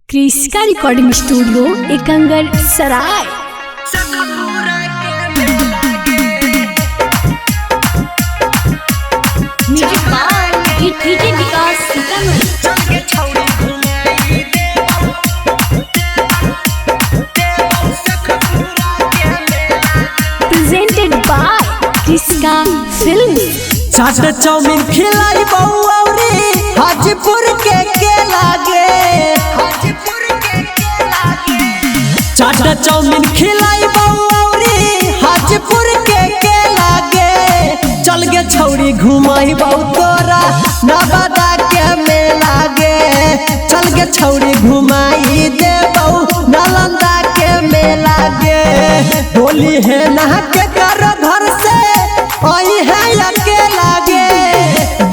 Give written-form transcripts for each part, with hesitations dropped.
क्रिस्का recording studio Ekangar Sarai. Music by DJ Vikas Sitamarhi. Presented by Kriska film. चाट chowmein खिलाई बउरी हाजीपुर के लागे। चाट चाउमीन खिलाई बउरी हाजीपुर के लागे। चल गे छौरी घुमाई बहु तोरा नवादा के मेला गे। चल गे छौरी घुमाई दे बहु नालंदा के मेला गे। बोली है नहा के करो घर से आई है अकेला गे।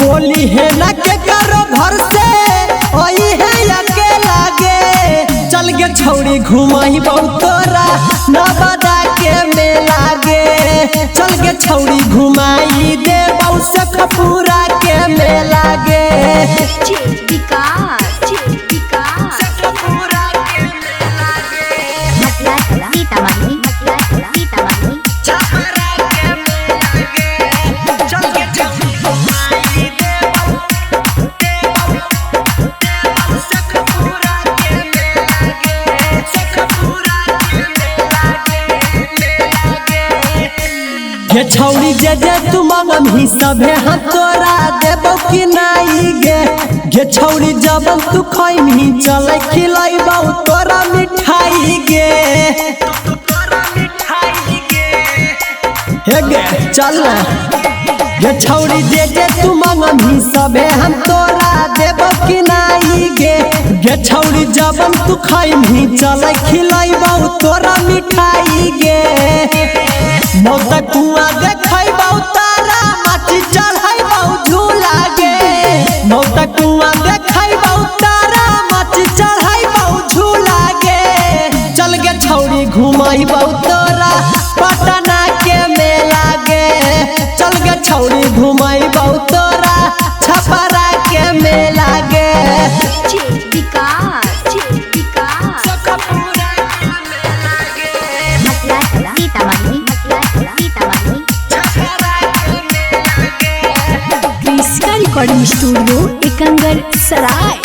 बोली है ना के करो घर से आई है अकेला गे। चल गे छौरी घुमाई बहु तोरा नवादा के मेला गे। चल गे छौरी घुमाई दे बहु सखपुरा के मेला गे। गे छौरी जे जे तू मांगम ही सभे हम तोरा देबो कि नहीं गे। गे छौरी जब तू खइम ही चले खिलाइबो तोरा मिठाई गे। हे गे चल गे छौरी जे जे तू मांगम ही सभे हम तोरा देबो कि नहीं गे। गे छौरी जब तू खइम ही चले खिलाइबो तोरा मिठाई गे। मौत कुआं देखैबौ तारा माटी चढ़ैबौ झूला गे। मौत कुआं देखैबौ तारा माटी चढ़ैबौ झूला गे। चल गे छौरी घुमाइबौ तोरा पटना के मेला गे। चल गे छौरी घुमाइबौ तोरा छपरा के मेला गे। क्रिस्का रिकॉर्डिंग स्टूडियो एकंगर सराय।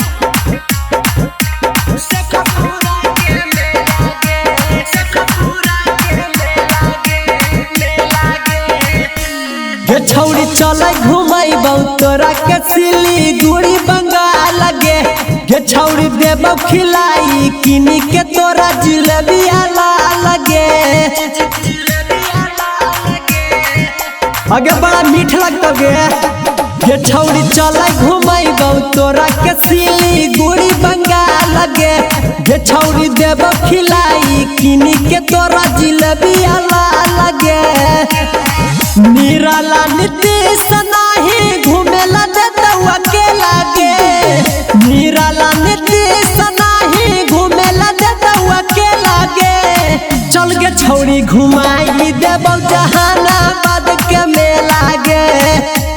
गे छौरी चल घुमाइबौ तोरा के सिलीगुड़ी बंगाल गे। गे छौरी देबौ खिलाई किनी के तोरा जिलेबिया लाल गे। आगे बड़ा मीठ लगता गे। गे छौरी चल घुमाइबौ तोरा के सिलीगुड़ी बंगाल गे। गे छौरी देबौ खिलाई किनी के तोरा जिलेबिया लाल गे। निराला नीतीश नाही घूमेला देतौ अकेला गे। निराला नीतीश नाही घूमेला देतौ अकेला गे। चल गे छौरी घुमाई देबौ जहानाबाद के मेला गे।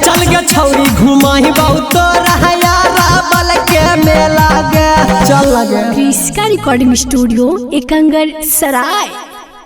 चल गे छौरी घुमाइबौ तोरा याराबल के मेला गे। चल गे क्रिस्का रिकॉर्डिंग स्टूडियो एकंगर सराय।